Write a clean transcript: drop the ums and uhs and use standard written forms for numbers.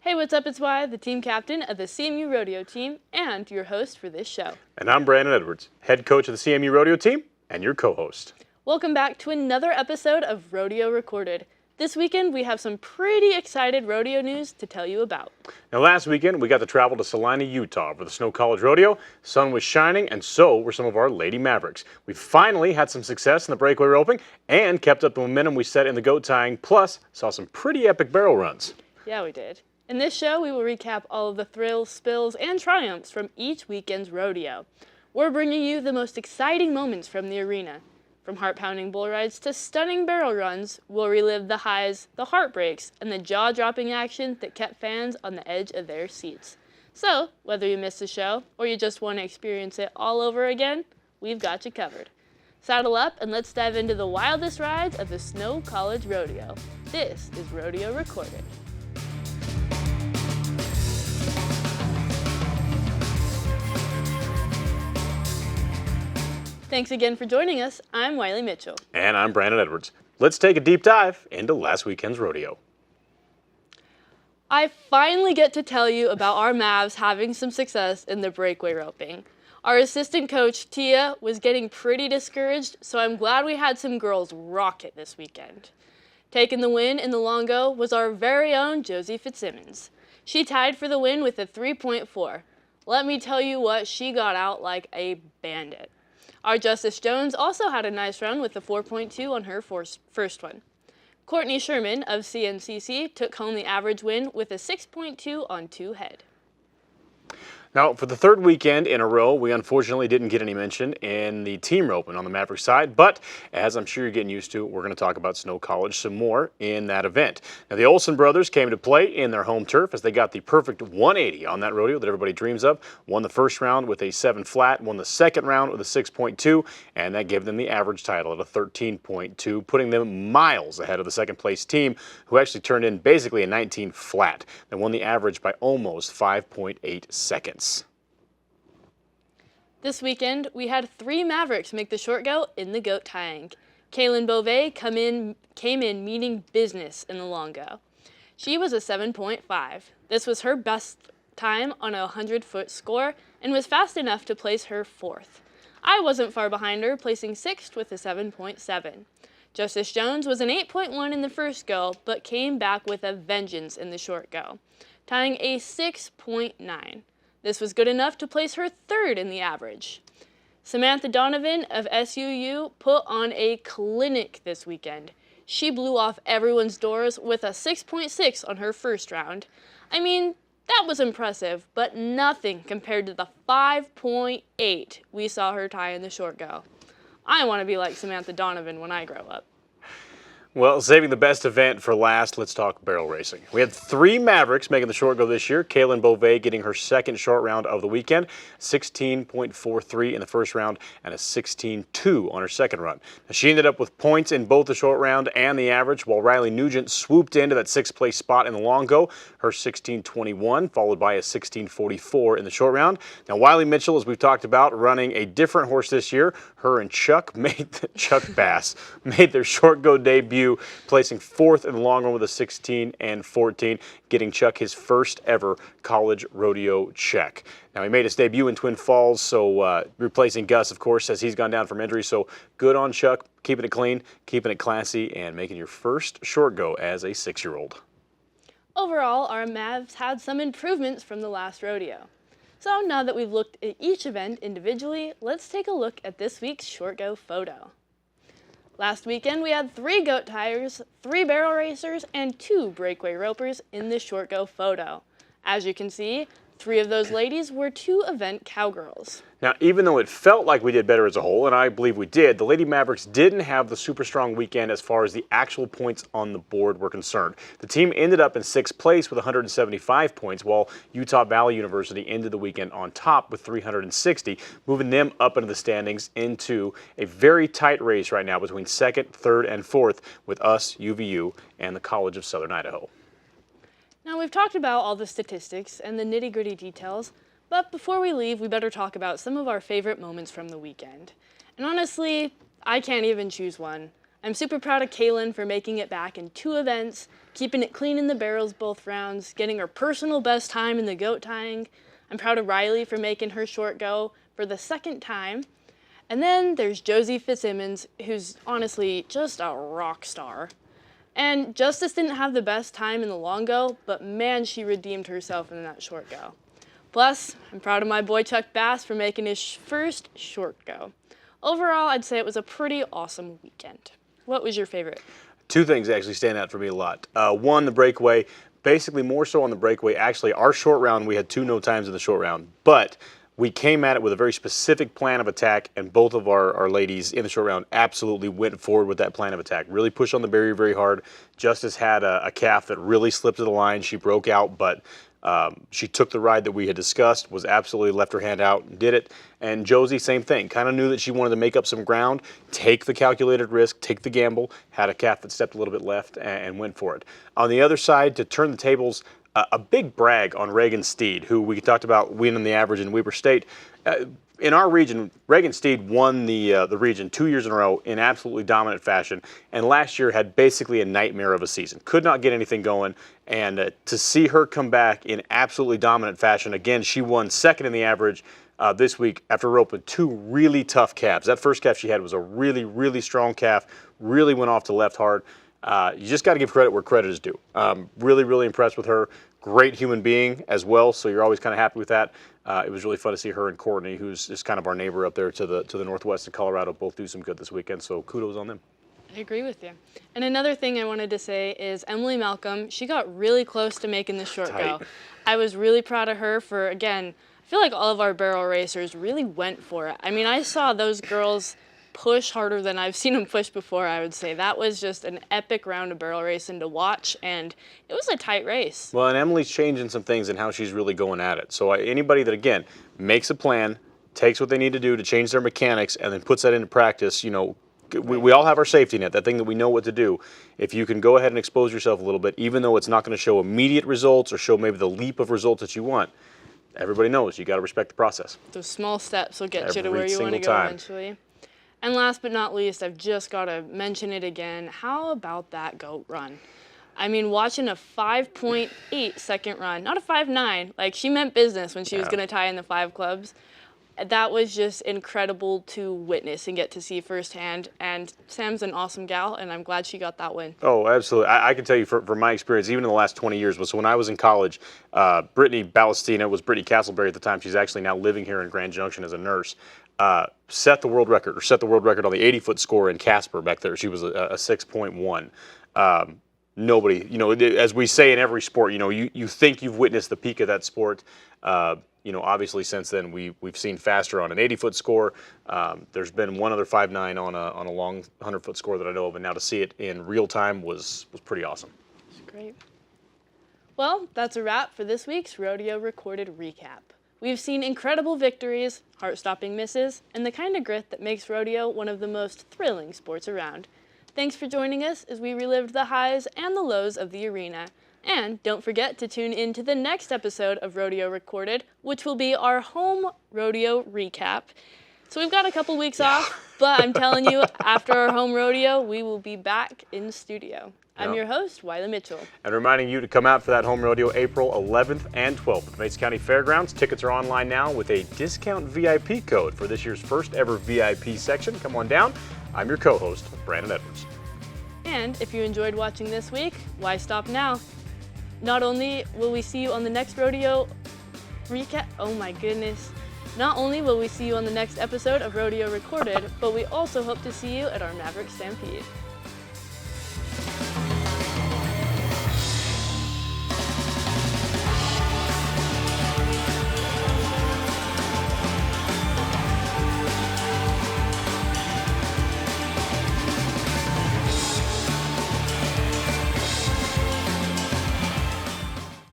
Hey, what's up? It's Y, the team captain of the CMU Rodeo team and your host for this show. And I'm Brandon Edwards, head coach of the CMU Rodeo team and your co-host. Welcome back to another episode of Rodeo Recorded. This weekend, we have some pretty excited rodeo news to tell you about. Now, last weekend, we got to travel to Salina, Utah for the Snow College Rodeo. Sun was shining, and so were some of our Lady Mavericks. We finally had some success in the breakaway roping and kept up the momentum we set in the goat tying, plus saw some pretty epic barrel runs. Yeah, we did. In this show, we will recap all of the thrills, spills, and triumphs from each weekend's rodeo. We're bringing you the most exciting moments from the arena. From heart-pounding bull rides to stunning barrel runs, we'll relive the highs, the heartbreaks, and the jaw-dropping action that kept fans on the edge of their seats. So, whether you missed the show or you just want to experience it all over again, we've got you covered. Saddle up and let's dive into the wildest rides of the Snow College Rodeo. This is Rodeo Recorded. Thanks again for joining us. I'm Wiley Mitchell. And I'm Brandon Edwards. Let's take a deep dive into last weekend's rodeo. I finally get to tell you about our Mavs having some success in the breakaway roping. Our assistant coach, Tia, was getting pretty discouraged, so I'm glad we had some girls rock it this weekend. Taking the win in the longo was our very own Josie Fitzsimmons. She tied for the win with a 3.4. Let me tell you what, she got out like a bandit. Our Justice Jones also had a nice run with a 4.2 on her first one. Courtney Sherman of CNCC took home the average win with a 6.2 on 2 head. Now, for the third weekend in a row, we unfortunately didn't get any mention in the team roping on the Maverick side, but as I'm sure you're getting used to, we're going to talk about Snow College some more in that event. Now, the Olsen brothers came to play in their home turf as they got the perfect 180 on that rodeo that everybody dreams of. Won the first round with a 7 flat, won the second round with a 6.2, and that gave them the average title at a 13.2, putting them miles ahead of the second place team, who actually turned in basically a 19 flat. They won the average by almost 5.8 seconds. This weekend, we had 3 Mavericks make the short go in the goat tying. Kaylin Beauvais came in meaning business in the long go. She was a 7.5. This was her best time on a 100-foot score and was fast enough to place her 4th. I wasn't far behind her, placing 6th with a 7.7. Justice Jones was an 8.1 in the first go, but came back with a vengeance in the short go, tying a 6.9. This was good enough to place her 3rd in the average. Samantha Donovan of SUU put on a clinic this weekend. She blew off everyone's doors with a 6.6 on her first round. I mean, that was impressive, but nothing compared to the 5.8 we saw her tie in the short go. I want to be like Samantha Donovan when I grow up. Well, saving the best event for last, let's talk barrel racing. We had 3 Mavericks making the short go this year. Kaylin Beauvais getting her second short round of the weekend, 16.43 in the first round and a 16.2 on her second run. Now, she ended up with points in both the short round and the average, while Riley Nugent swooped into that 6th place spot in the long go, her 16.21, followed by a 16.44 in the short round. Now, Wiley Mitchell, as we've talked about, running a different horse this year. Her and Chuck Bass made their short go debut, placing 4th in the long run with a 16 and 14, getting Chuck his first ever college rodeo check. Now, he made his debut in Twin Falls, so replacing Gus, of course, as he's gone down from injury. So good on Chuck, keeping it clean, keeping it classy, and making your first short go as a 6-year-old. Overall, our Mavs had some improvements from the last rodeo. So now that we've looked at each event individually, let's take a look at this week's short go photo. Last weekend, we had 3 goat tyers, 3 barrel racers, and 2 breakaway ropers in the short go photo. As you can see, 3 of those ladies were 2 event cowgirls. Now, even though it felt like we did better as a whole, and I believe we did, the Lady Mavericks didn't have the super strong weekend as far as the actual points on the board were concerned. The team ended up in 6th place with 175 points, while Utah Valley University ended the weekend on top with 360, moving them up into the standings into a very tight race right now between 2nd, 3rd, and 4th with us, UVU, and the College of Southern Idaho. Now, we've talked about all the statistics and the nitty-gritty details, but before we leave, we better talk about some of our favorite moments from the weekend. And honestly, I can't even choose one. I'm super proud of Kaylin for making it back in 2 events, keeping it clean in the barrels both rounds, getting her personal best time in the goat tying. I'm proud of Riley for making her short go for the 2nd time. And then there's Josie Fitzsimmons, who's honestly just a rock star. And Justice didn't have the best time in the long go, but man, she redeemed herself in that short go. Plus, I'm proud of my boy Chuck Bass for making his first short go. Overall, I'd say it was a pretty awesome weekend. What was your favorite? 2 things actually stand out for me a lot. One, the breakaway. Basically, more so on the breakaway. Actually, our short round, we had 2 no times in the short round, but we came at it with a very specific plan of attack, and both of our ladies in the short round absolutely went forward with that plan of attack. Really pushed on the barrier very hard. Justice had a calf that really slipped to the line. She broke out, but she took the ride that we had discussed, was absolutely left her hand out and did it. And Josie, same thing. Kind of knew that she wanted to make up some ground, take the calculated risk, take the gamble, had a calf that stepped a little bit left and went for it. On the other side, to turn the tables, a big brag on Reagan Steed, who we talked about winning the average in Weber State. In our region, Reagan Steed won the region 2 years in a row in absolutely dominant fashion, and last year had basically a nightmare of a season. Could not get anything going, and to see her come back in absolutely dominant fashion, again, she won 2nd in the average this week after roping 2 really tough calves. That first calf she had was a really, really strong calf, really went off to left hard. You just got to give credit where credit is due. Really, really impressed with her. Great human being as well, so you're always kind of happy with that. It was really fun to see her and Courtney, who's just kind of our neighbor up there to the northwest of Colorado, both do some good this weekend, so kudos on them. I agree with you. And another thing I wanted to say is Emily Malcolm, she got really close to making the short go. I was really proud of her for, again, I feel like all of our barrel racers really went for it. I mean, I saw those girls push harder than I've seen them push before, I would say. That was just an epic round of barrel racing to watch, and it was a tight race. Well, and Emily's changing some things in how she's really going at it. So anybody that, again, makes a plan, takes what they need to do to change their mechanics, and then puts that into practice, you know, we all have our safety net, that thing that we know what to do. If you can go ahead and expose yourself a little bit, even though it's not going to show immediate results or show maybe the leap of results that you want, everybody knows you got to respect the process. Those small steps will get you to where you want to go eventually. And last but not least, I've just got to mention it again. How about that goat run? I mean, watching a 5.8 second run, not a 5.9, like she meant business when she was going to tie in the 5 clubs. That was just incredible to witness and get to see firsthand. And Sam's an awesome gal, and I'm glad she got that win. Oh, absolutely. I can tell you from my experience, even in the last 20 years, was when I was in college, Brittany Ballastina was Brittany Castleberry at the time. She's actually now living here in Grand Junction as a nurse. Set the world record on the 80-foot score in Casper back there. She was a 6.1. Nobody, you know, as we say in every sport, you know, you think you've witnessed the peak of that sport. You know, obviously since then we've seen faster on an 80-foot score. There's been one other 5.9 on a long 100-foot score that I know of, and now to see it in real time was pretty awesome. It's great. Well, that's a wrap for this week's Rodeo Recorded recap. We've seen incredible victories, heart-stopping misses, and the kind of grit that makes rodeo one of the most thrilling sports around. Thanks for joining us as we relived the highs and the lows of the arena. And don't forget to tune in to the next episode of Rodeo Recorded, which will be our home rodeo recap. So we've got a couple weeks off, but I'm telling you, after our home rodeo, we will be back in studio. I'm your host, Wiley Mitchell. And reminding you to come out for that home rodeo April 11th and 12th at the Mesa County Fairgrounds. Tickets are online now with a discount VIP code for this year's first ever VIP section. Come on down. I'm your co-host, Brandon Edwards. And if you enjoyed watching this week, why stop now? Not only will we see you on the next rodeo recap, oh my goodness. Not only will we see you on the next episode of Rodeo Recorded, but we also hope to see you at our Maverick Stampede.